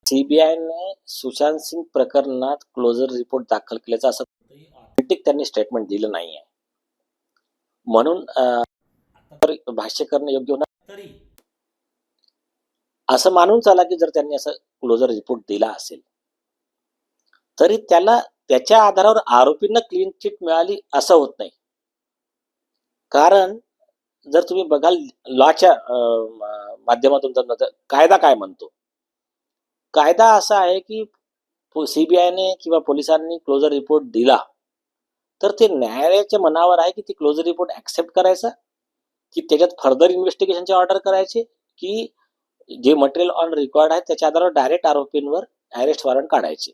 सीबीआयने सुशांत सिंग प्रकरणात closure report दाखल केल्याचं असं ऑथेंटिक त्यांनी स्टेटमेंट दिलं नाहीये, म्हणून भाष्य करणे योग्य होणार तरी असं मानून चला की जर त्यांनी असं क्लोजर रिपोर्ट दिला असेल तरी त्याला त्याच्या आधारावर आरोपींना क्लीन चिट मिळाली असं होत नाही. कारण जर तुम्ही बघाल लॉच्या माध्यमातून जर कायदा काय म्हणतो, कायदा असा आहे की सीबीआयने किंवा पोलिसांनी क्लोजर रिपोर्ट दिला तर ते न्यायालयाच्या मनावर आहे की ती क्लोजर रिपोर्ट ऍक्सेप्ट करायचा, की त्याच्यात फर्दर इन्व्हेस्टिगेशनची ऑर्डर करायची, की जे मटेरियल ऑन रेकॉर्ड आहे त्याच्या आधारावर डायरेक्ट आरोपींवर अरेस्ट वॉरंट काढायचे.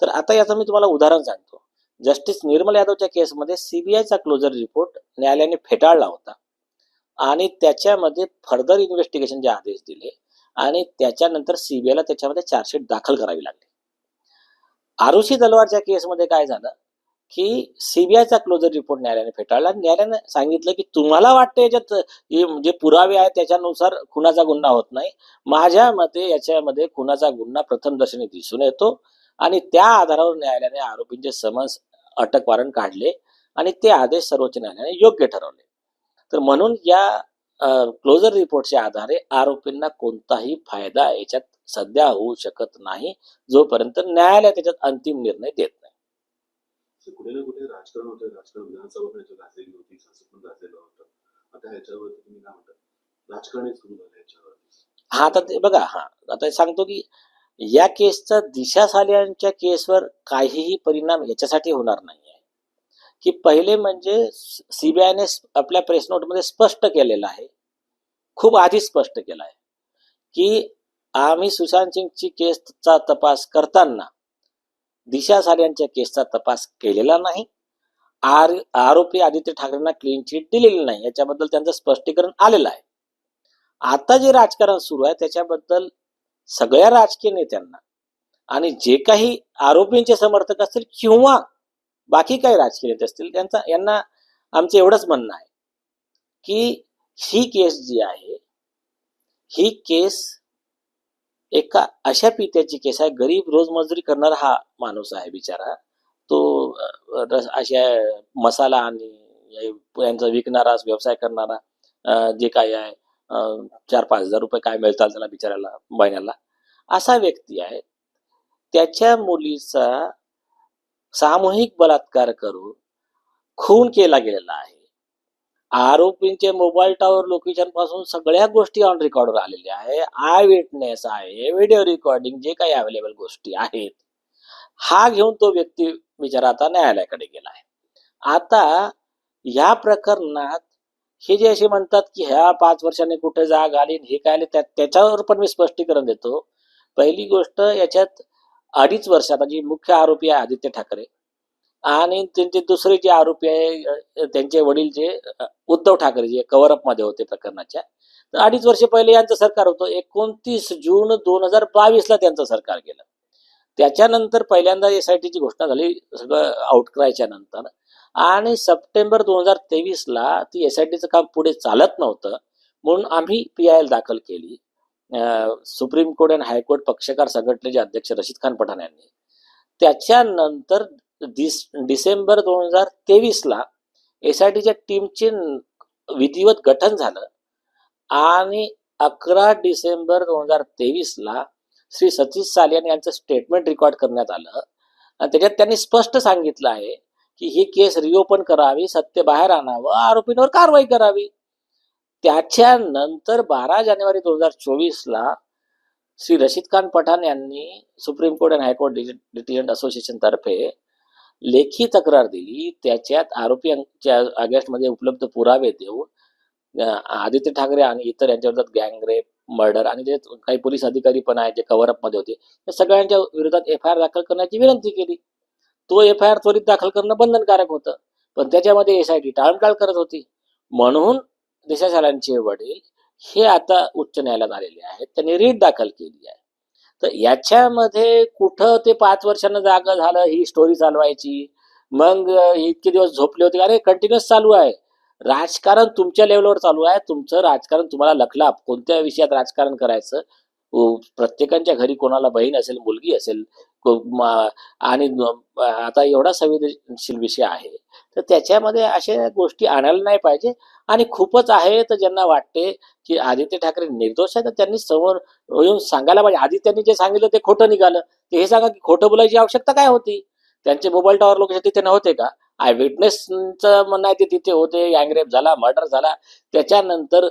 तर आता याचं मी तुम्हाला उदाहरण सांगतो. जस्टिस निर्मल यादवच्या केसमध्ये सीबीआयचा क्लोजर रिपोर्ट न्यायालयाने फेटाळला होता आणि त्याच्यामध्ये फर्दर इन्व्हेस्टिगेशनचे आदेश दिले आणि त्याच्यानंतर सीबीआयला त्याच्यामध्ये चार्जशीट दाखल करावी लागली. आरुषी तलवारच्या केसमध्ये काय झालं की सीबीआयचा क्लोजर रिपोर्ट न्यायालयाने फेटाळला. न्यायालयाने सांगितलं की तुम्हाला वाटतं याच्यात जे पुरावे आहेत त्याच्यानुसार खुनाचा गुन्हा होत नाही, माझ्या मते याच्यामध्ये खुनाचा गुन्हा प्रथमदर्शनी दिसून येतो आणि त्या आधारावर न्यायालयाने आरोपींचे समन्स अटक वॉरंट काढले आणि ते आदेश सर्वोच्च न्यायालयाने योग्य ठरवले. तर म्हणून या क्लोजर रिपोर्टच्या आधारे आरोपींना कोणताही फायदा याच्यात सध्या होऊ शकत नाही जोपर्यंत न्यायालय त्याच्यात अंतिम निर्णय देत नाही. कुठे ना कुठे राजकारण होतं, राजकारण विधानसभा पण गाजलेली होती, संसद पण गाजलेलं होतं. आता ह्याच्यावरती तुम्ही काय म्हणता, राजकारणच सुरू झालं ह्याच्यावरती? हा आता ते बघा, आता सांगतो की या केसचा दिशा सालियांच्या केसवर काहीही परिणाम याच्यासाठी होणार नाही आहे की पहिले म्हणजे सीबीआयने आपल्या प्रेस नोटमध्ये स्पष्ट केलेलं आहे, खूप आधी स्पष्ट केलं आहे की आम्ही सुशांत सिंगची केसचा तपास करताना दिशा सालियांच्या केसचा तपास केलेला नाही, आरोपी आदित्य ठाकरेंना क्लीन चिट दिलेली नाही, याच्याबद्दल त्यांचं स्पष्टीकरण आलेलं आहे. आता जे राजकारण सुरू आहे त्याच्याबद्दल सगळ्या राजकीय नेत्यांना आणि जे काही आरोपींचे समर्थक असतील किंवा बाकी काही राजकीय नेते असतील यांना आमचं एवढंच म्हणणं आहे की ही केस जी आहे ही केस एका अशा पित्याची केस आहे, गरीब रोजमजुरी करणारा हा माणूस आहे बिचारा, तो अशा मसाला आणि यांचा विकणारा व्यवसाय करणारा, जे काय आहे 4-5 हजार रुपये काय मिळतात त्याला बिचाराला महिन्याला, असा व्यक्ती आहे. त्याच्या मुलीचा सामूहिक बलात्कार करून खून केला गेलेला आहे. आरोपींचे मोबाईल टॉवर लोकेशन पासून सगळ्या गोष्टी ऑन रेकॉर्डवर आलेल्या आहे, आय विटनेस आहे, व्हिडिओ रेकॉर्डिंग, जे काही अवेलेबल गोष्टी आहेत, हा घेऊन तो व्यक्ती बिचारा आता न्यायालयाकडे गेला आहे. आता या प्रकरणात हे जे असे म्हणतात की ह्या 5 वर्षांनी कुठे जाग आली हे काय आले, त्याच्यावर पण मी स्पष्टीकरण देतो. पहिली गोष्ट, याच्यात 2.5 वर्षात जी मुख्य आरोपी आहे आदित्य ठाकरे आणि त्यांचे दुसरे जे आरोपी आहे त्यांचे वडील जे उद्धव ठाकरे जे कव्हरअप मध्ये होते प्रकरणाच्या, तर 2.5 वर्ष पहिले यांचं सरकार होतं. 29 जून 2022 ला त्यांचं सरकार गेलं. त्याच्यानंतर पहिल्यांदा एसआयटीची घोषणा झाली सगळं आउटक्रायच्या नंतर, आणि सप्टेंबर 2023 ला ती एसआयटीचं काम पुढे चालत नव्हतं म्हणून आम्ही PIL दाखल केली. सुप्रीम कोर्ट आणि हायकोर्ट पक्षकार संघटनेचे अध्यक्ष रशीद खान पठाण यांनी. त्याच्यानंतर डिसेंबर 2023 ला एसआयटीच्या टीमचे विधिवत गठन झालं आणि 11 डिसेंबर 2023 ला श्री सतीश सालियान यांचं स्टेटमेंट रेकॉर्ड करण्यात आलं आणि त्याच्यात त्यांनी स्पष्ट सांगितलं आहे की ही केस रिओपन करावी, सत्य बाहेर आणावं, आरोपींवर कारवाई करावी. त्याच्यानंतर 12 जानेवारी 2024 ला श्री रशीद खान पठाण यांनी सुप्रीम कोर्ट आणि हायकोर्ट लिटिगंट असोसिएशन तर्फे लेखी तक्रार दिली. त्याच्यात आरोपींच्या अगेन्स्टमध्ये उपलब्ध पुरावे देऊन आदित्य ठाकरे आणि इतर यांच्याविरोधात गँगरेप, मर्डर आणि जे काही पोलीस अधिकारी पण आहेत जे कव्हरअप मध्ये होते त्या सगळ्यांच्या विरोधात FIR दाखल करण्याची विनंती केली. तो FIR त्वरित दाखल करणं बंधनकारक होतं, पण त्याच्यामध्ये एसआयटी टाळमटाळ करत होती. म्हणून दिशा सालियांचे वडील हे आता उच्च न्यायालयात आलेले आहेत, त्यांनी रीट दाखल केली आहे. तर याच्यामध्ये कुठं ते 5 वर्षांना जागा झालं ही स्टोरी चालवायची, मग इतके दिवस झोपले होते, अरे कंटिन्युअस चालू आहे राजकारण, तुमच्या लेवलवर चालू आहे. तुमचं राजकारण तुम्हाला लखला कोणत्या विषयात राजकारण करायचं प्रत्येकाच्या घरी कोणाला बहीण असेल, मुलगी असेल, आणि आता एवढा संवेदनशील विषय आहे, तर त्याच्यामध्ये अशा गोष्टी आणायला नाही पाहिजे. आणि खूपच आहे तर ज्यांना वाटते की आदित्य ठाकरे निर्दोष आहे, तर त्यांनी समोर येऊन सांगायला पाहिजे. आदित्यनी जे सांगितलं ते खोटं निघालं, तर हे सांगा की खोटं बोलायची आवश्यकता काय होती. त्यांचे मोबाईल टॉवर लोकेशन तिथे नव्हते का? आय विटनेसचं म्हणणं आहे ते तिथे होते. गँगरेप झाला, मर्डर झाला, त्याच्यानंतर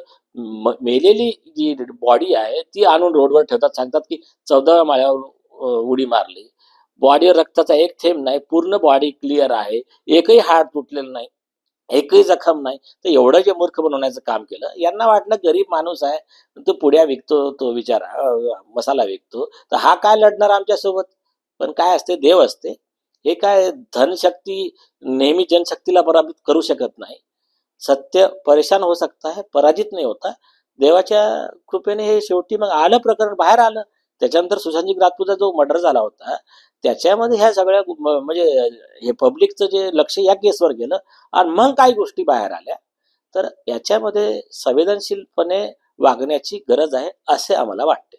मेलेली जी बॉडी आहे ती आणून रोडवर ठेवतात, सांगतात की 14व्या माळ्यावर उडी मारली. बॉडीवर रक्ताचा एक थेंब नाही, पूर्ण बॉडी क्लिअर आहे, एकही हाड तुटलेलं नाही, एकही जखम नाही. तर एवढं जे मूर्ख बनवण्याचं काम केलं, यांना वाटलं गरीब माणूस आहे, तो पुड्या विकतो, तो बिचारा मसाला विकतो, तर हा काय लढणार आमच्यासोबत. पण काय असते, देव असते. हे काय धनशक्ती नेहमी जनशक्तीला पराभूत करू शकत नाही. सत्य परेशान हो सकता है, पराजित नाही होता. देवाच्या कृपेने हे शेवटी मग आलं, प्रकरण बाहेर आलं. त्याच्यानंतर सुशांत राजपूतचा जो मर्डर झाला होता, त्याच्यामध्ये ह्या सगळ्या म्हणजे हे पब्लिकचं जे लक्ष या केसवर गेलं आणि मग काही गोष्टी बाहेर आल्या. तर याच्यामध्ये संवेदनशीलपणे वागण्याची गरज आहे असे आम्हाला वाटते.